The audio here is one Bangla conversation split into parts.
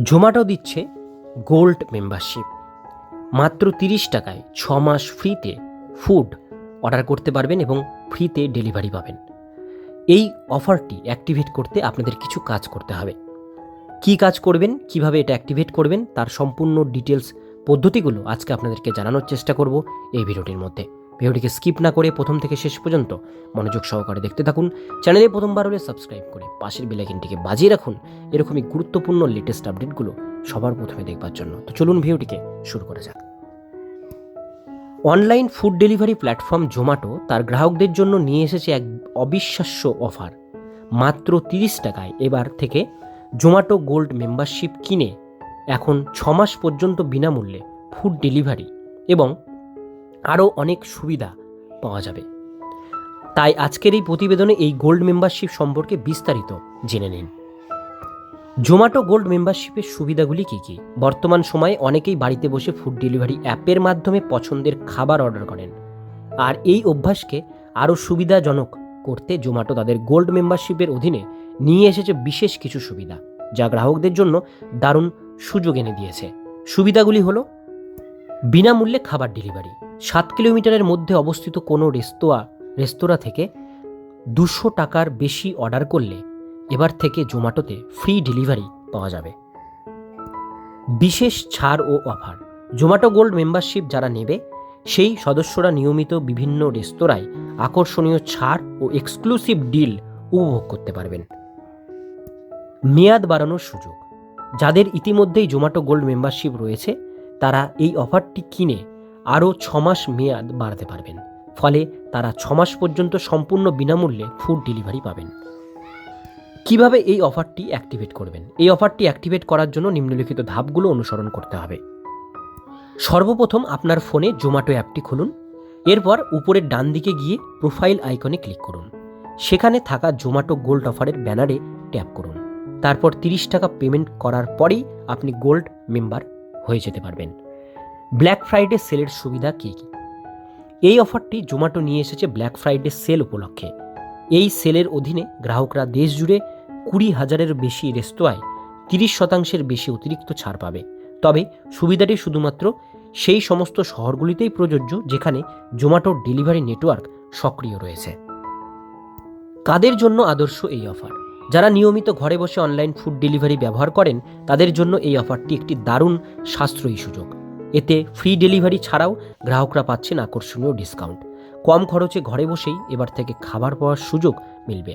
জোম্যাটো দিচ্ছে গোল্ড মেম্বারশিপ। মাত্র 30 টাকায় 6 মাস ফ্রিতে ফুড অর্ডার করতে পারবেন এবং ফ্রিতে ডেলিভারি পাবেন। এই অফারটি অ্যাক্টিভেট করতে আপনাদের কিছু কাজ করতে হবে। কি কাজ করবেন, কিভাবে এটা অ্যাক্টিভেট করবেন, তার সম্পূর্ণ ডিটেলস পদ্ধতিগুলো আজকে আপনাদেরকে জানানোর চেষ্টা করব এই ভিডিওটির মধ্যে। ভিডিওটিকে স্কিপ না করে প্রথম থেকে শেষ পর্যন্ত মনোযোগ সহকারে দেখতে থাকুন। চ্যানেলে প্রথমবার হলে সাবস্ক্রাইব করে পাশের বেল আইকনটিকে বাজিয়ে রাখুন এরকমই গুরুত্বপূর্ণ লেটেস্ট আপডেটগুলো সবার প্রথমে দেখবার জন্য। তো চলুন ভিডিওটিকে শুরু করা যাক। Online food delivery platform Zomato তার গ্রাহকদের জন্য নিয়ে এসেছে এক অবিশ্বাস্য অফার। মাত্র 30 টাকায় এবার থেকে জোম্যাটো গোল্ড মেম্বারশিপ কিনে এখন 6 মাস পর্যন্ত বিনামূল্যে ফুড ডেলিভারি এবং আরও অনেক সুবিধা পাওয়া যাবে। তাই আজকের এই প্রতিবেদনে এই গোল্ড মেম্বারশিপ সম্পর্কে বিস্তারিত জেনে নিন। জোম্যাটো গোল্ড মেম্বারশিপের সুবিধাগুলি কী কী? বর্তমান সময়ে অনেকেই বাড়িতে বসে ফুড ডেলিভারি অ্যাপের মাধ্যমে পছন্দের খাবার অর্ডার করেন, আর এই অভ্যাসকে আরও সুবিধাজনক করতে জোম্যাটো তাদের গোল্ড মেম্বারশিপের অধীনে নিয়ে এসেছে বিশেষ কিছু সুবিধা, যা গ্রাহকদের জন্য দারুণ সুযোগ এনে দিয়েছে। সুবিধাগুলি হলো বিনামূল্যে খাবার ডেলিভারি। 7 কিলোমিটারের মধ্যে অবস্থিত কোনো রেস্তোরাঁ থেকে 200 টাকার বেশি অর্ডার করলে এবার থেকে জোম্যাটোতে ফ্রি ডেলিভারি পাওয়া যাবে। বিশেষ ছাড় ও অফার। জোম্যাটো গোল্ড মেম্বারশিপ যারা নেবে সেই সদস্যরা নিয়মিত বিভিন্ন রেস্তোরাঁয় আকর্ষণীয় ছাড় ও এক্সক্লুসিভ ডিল উপভোগ করতে পারবেন। মেয়াদ বাড়ানোর সুযোগ। যাদের ইতিমধ্যেই জোম্যাটো গোল্ড মেম্বারশিপ রয়েছে তারা এই অফারটি কিনে আরও 6 মাস মেয়াদ বাড়াতে পারবেন, ফলে তারা 6 মাস পর্যন্ত সম্পূর্ণ বিনামূল্যে ফুড ডেলিভারি পাবেন। কিভাবে এই অফারটি অ্যাক্টিভেট করবেন? এই অফারটি অ্যাক্টিভেট করার জন্য নিম্নলিখিত ধাপগুলো অনুসরণ করতে হবে। সর্বপ্রথম আপনার ফোনে জোম্যাটো অ্যাপটি খুলুন। এরপর উপরের ডান দিকে গিয়ে প্রোফাইল আইকনে ক্লিক করুন। সেখানে থাকা জোম্যাটো গোল্ড অফারের ব্যানারে ট্যাপ করুন। তারপর 30 টাকা পেমেন্ট করার পরেই আপনি গোল্ড মেম্বার হয়ে যেতে পারবেন। ব্ল্যাক ফ্রাইডে সেলের সুবিধা কী কী? এই অফারটি জোম্যাটো নিয়ে এসেছে ব্ল্যাক ফ্রাইডে সেল উপলক্ষে। এই সেলের অধীনে গ্রাহকরা দেশ জুড়ে 20,000-এর বেশি রেস্তোরাঁয় 30% বেশি অতিরিক্ত ছাড় পাবে। তবে সুবিধাটি শুধুমাত্র সেই সমস্ত শহরগুলিতেই প্রযোজ্য যেখানে জোম্যাটোর ডেলিভারি নেটওয়ার্ক সক্রিয় রয়েছে। কাদের জন্য আদর্শ এই অফার? যারা নিয়মিত ঘরে বসে অনলাইন ফুড ডেলিভারি ব্যবহার করেন তাদের জন্য এই অফারটি একটি দারুণ সাশ্রয়ী সুযোগ। এতে ফ্রি ডেলিভারি ছাড়াও গ্রাহকরা পাচ্ছেন আকর্ষণীয় ডিসকাউন্ট। কম খরচে ঘরে বসেই এবার থেকে খাবার পাওয়ার সুযোগ মিলবে।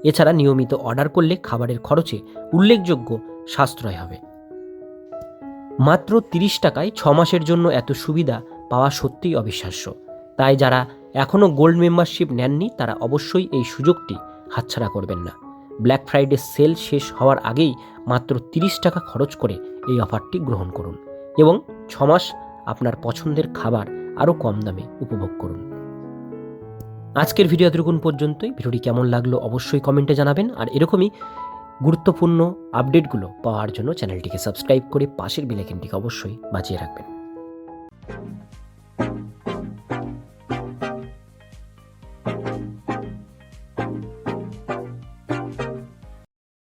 এছাড়া নিয়মিত অর্ডার করলে খাবারের খরচে উল্লেখযোগ্য সাশ্রয় হবে। মাত্র 30 টাকায় 6 মাসের জন্য এত সুবিধা পাওয়া সত্যিই অবিশ্বাস্য। তাই যারা এখনও গোল্ড মেম্বারশিপ নেননি তারা অবশ্যই এই সুযোগটি হাতছাড়া করবেন না। ব্ল্যাক ফ্রাইডে সেল শেষ হওয়ার আগেই মাত্র 30 টাকা খরচ করে এই অফারটি গ্রহণ করুন এবং 6 মাস আপনার পছন্দের খাবার আরও কম দামে উপভোগ করুন। আজকের ভিডিও এতটুকুন পর্যন্তই। ভিডিওটি কেমন লাগলো অবশ্যই কমেন্টে জানাবেন, আর এরকমই গুরুত্বপূর্ণ আপডেটগুলো পাওয়ার জন্য চ্যানেলটিকে সাবস্ক্রাইব করে পাশের বেল আইকনটিকে অবশ্যই বাজিয়ে রাখবেন।